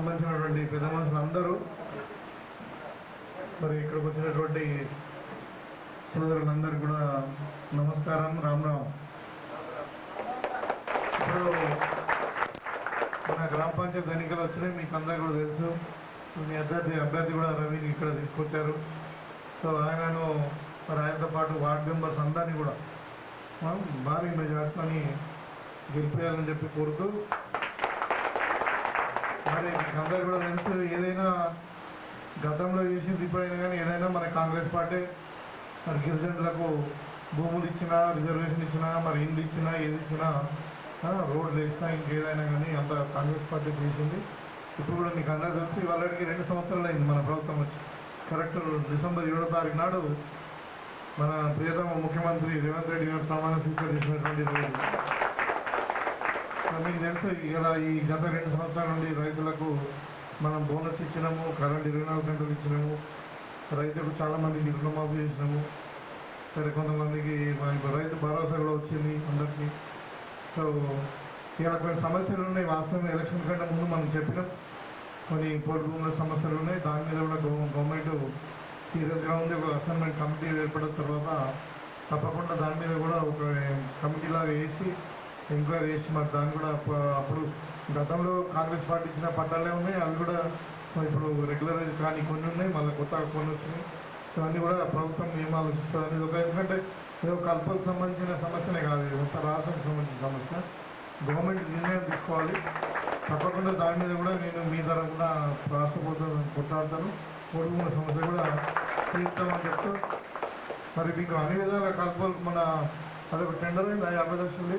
సంబంధించినటువంటి పెద్ద మనుషులందరూ మరి ఇక్కడికి వచ్చినటువంటి సోదరులందరికీ కూడా నమస్కారం, రామ్ రామ్. ఇప్పుడు మన గ్రామ పంచాయతీ ఎన్నికలు వచ్చినాయి, మీకు అందరికీ కూడా తెలుసు. మీ అభ్యర్థి కూడా రవిని ఇక్కడ తీసుకొచ్చారు. సో ఆయనను మరి ఆయనతో పాటు వార్డు మెంబర్స్ అందరినీ కూడా భారీ మెజార్టీని గెలిపేయాలని చెప్పి కోరుతూ, మరి మీకు అందరికీ కూడా తెలుసు, ఏదైనా గతంలో చేసింది ఇప్పుడైనా కానీ ఏదైనా మన కాంగ్రెస్ పార్టీ మరి గిరిజనులకు భూములు ఇచ్చినా, రిజర్వేషన్ ఇచ్చినా, మరి ఇండ్లు ఇచ్చినా, ఏది ఇచ్చినా, రోడ్లు వేసినా, ఇంకేదైనా కానీ అంత కాంగ్రెస్ పార్టీ చేసింది. ఇప్పుడు కూడా మీకు అందరూ తెలిసి వాళ్ళకి 2 సంవత్సరాలు అయింది మన ప్రభుత్వం వచ్చి. కరెక్ట్ డిసెంబర్ 7వ తారీఖు నాడు మన ప్రియతమ ముఖ్యమంత్రి రేవంత్ రెడ్డి గారు ప్రమాణ స్వీకారం చేసినటువంటి రోజు. మీకు తెలుసు ఇలా ఈ గత 2 సంవత్సరాల నుండి రైతులకు మనం బోనస్ ఇచ్చినాము, కరెంట్ 24 గంటలు ఇచ్చినాము, రైతులకు చాలామందికి రుణమాఫీ చేసినాము. సరే, కొంతమందికి రైతు భరోసా కూడా వచ్చింది అందరికీ. సో ఇలా కొన్ని సమస్యలు ఉన్నాయి. వాస్తవం ఎలక్షన్ కంటే ముందు మనం చెప్పినాం, కొన్ని పోటీ భూముల సమస్యలు ఉన్నాయి. దాని మీద కూడా గవర్నమెంట్ సీరియస్గా ఉంది. ఒక అసైన్మెంట్ కమిటీ ఏర్పడిన తర్వాత తప్పకుండా దాని మీద కూడా ఒక కమిటీలాగా వేసి ఎంక్వైరీ చేసి మరి దాన్ని కూడా అప్పుడు గతంలో కాంగ్రెస్ పార్టీ ఇచ్చిన పట్టాలే ఉన్నాయి, అవి కూడా ఇప్పుడు రెగ్యులరైజ్ కానీ కొన్ని ఉన్నాయి, మళ్ళీ కొత్తగా కొన్ని వచ్చినాయి. ఇవన్నీ కూడా ప్రభుత్వం ఏం ఆలోచిస్తుంది ఒక, ఎందుకంటే ఏదో కల్పకు సంబంధించిన సమస్యనే కాదు, మొత్తం రాష్ట్రానికి సంబంధించిన సమస్య. గవర్నమెంట్ నిర్ణయం తీసుకోవాలి. తప్పకుండా దాని మీద కూడా నేను మీ ద్వారా కూడా రాష్ట్ర ప్రభుత్వం కొట్లాడతాను. పొడుగున్న సమస్య కూడా తీర్చామని చెప్తూ, మరి మీకు అన్ని విధాల కల్పలు మన అదొక టెండర్ అయింది. 50 లక్షలు,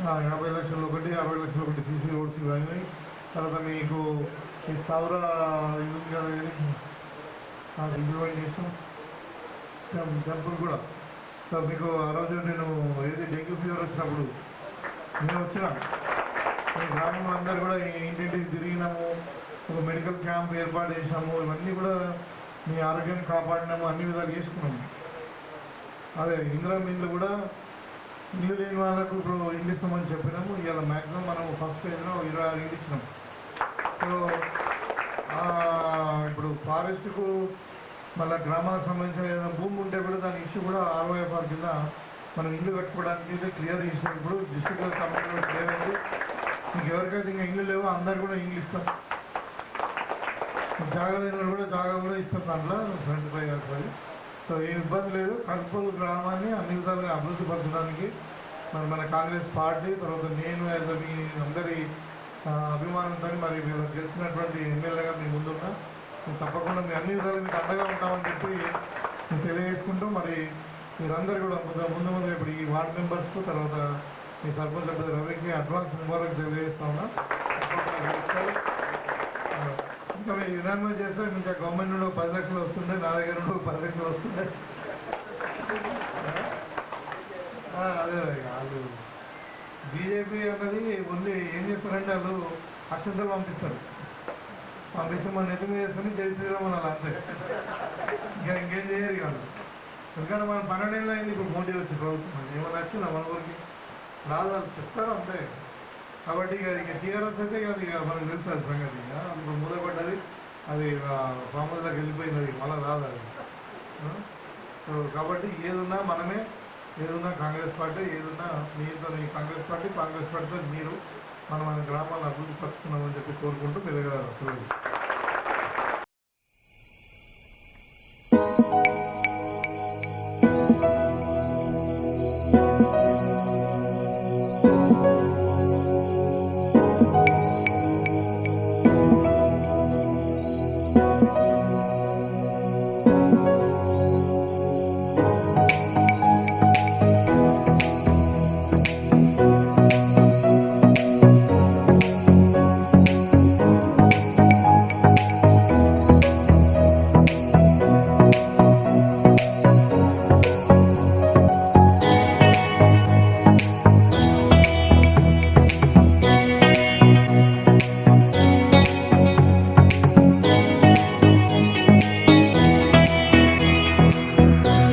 50 లక్షలు ఒకటి, 60 లక్షలు ఒకటి సీసీ రోడ్స్ అయినాయి. తర్వాత మీకు ఈ సౌర ఇంప్లిమెంట్ చేసాం టెంపుల్ కూడా. సో మీకు ఆ రోజు నేను ఏది డెంగ్యూ ఫీవర్ వచ్చినప్పుడు నేను వచ్చినా, మీ గ్రామంలో అందరూ కూడా ఇంటింటికి తిరిగినాము, ఒక మెడికల్ క్యాంప్ ఏర్పాటు చేసినాము. ఇవన్నీ కూడా మీ ఆరోగ్యాన్ని కాపాడినాము, అన్ని విధాలు చేసుకున్నాము. అదే ఇండ్లు కూడా ఇల్లు లేని వాళ్ళకు ఇప్పుడు ఇల్లు ఇస్తామని చెప్పినాము. ఇవాళ మ్యాక్సిమం మనం ఫస్ట్ ఫేజ్లో 26 ఇల్లు ఇచ్చినాం. సో ఇప్పుడు ఫారెస్ట్కు మళ్ళీ గ్రామాలకు సంబంధించిన ఏదైనా భూమి ఉంటే కూడా దాని ఇష్యూ కూడా ROFR కింద మనం ఇల్లు కట్టుకోవడానికి అయితే క్లియర్ చేసినాం. ఇప్పుడు డిస్ట్రిక్ట్ కమిటీలో క్లియర్ అయింది. మీకు ఎవరికైతే ఇంకా ఇల్లు లేవో అందరు కూడా ఇల్లు ఇస్తాం. జాగా లేని కూడా జాగా కూడా ఇస్తాం దాంట్లో 25 years. సో ఏం ఇబ్బంది లేదు. కల్పల్ గ్రామాన్ని అన్ని విధాలుగా అభివృద్ధి పరచడానికి మన కాంగ్రెస్ పార్టీ, తర్వాత నేను మీ అందరి అభిమానంతో మరి వీళ్ళకి గెలిచినటువంటి ఎమ్మెల్యేగా మీ ముందున్నా, తప్పకుండా మీ అన్ని విధాలు మీకు అండగా ఉంటామని చెప్పి నేను తెలియజేసుకుంటూ, మరి మీరందరూ కూడా ముందు ఇప్పుడు ఈ వార్డు మెంబర్స్కు, తర్వాత మీ సర్పంచ్ రవికి అడ్వాన్స్ ముబారక్ తెలియజేస్తా ఉన్నా. ఇంకా మీరు యునానిమస్ చేస్తే ఇంకా గవర్నమెంట్ నుండి 10 లక్షలు వస్తుండే, నా దగ్గర నుండి 10 లక్షలు వస్తుండే. అదే వాళ్ళు బీజేపీ అన్నది ఉంది. ఏం చేస్తారంటే వాళ్ళు అక్షంతలు పంపిస్తారు, పంపిస్తే మన నెత్తి మీద వేసుకొని జై శ్రీరామ్ అనాలి అంతే. ఇంకేం చేయరు కాదు. ఎందుకంటే మనం 12 ఏళ్ళు అయింది ఇప్పుడు మోడీ వచ్చి ప్రభుత్వం. ఏమైనా వచ్చిందా మన ఊరికి? రాదు, వాళ్ళు చెప్తారు అంతే. కాబట్టి ఇక టీఆర్ఎస్ అయితే ఇక మనకు తెలుసు అది సంగతి. ఇప్పుడు మూలపడ్డది, అది ఫార్మర్లకు వెళ్ళిపోయింది, అది మళ్ళీ రాదు అది. సో కాబట్టి ఏదున్నా మనమే, ఏదున్నా కాంగ్రెస్ పార్టీ, ఏదున్నా మీతో ఈ కాంగ్రెస్ పార్టీతో మీరు మన గ్రామాలను అభివృద్ధి పరుచుకున్నామని చెప్పి కోరుకుంటూ మెరుగరారు.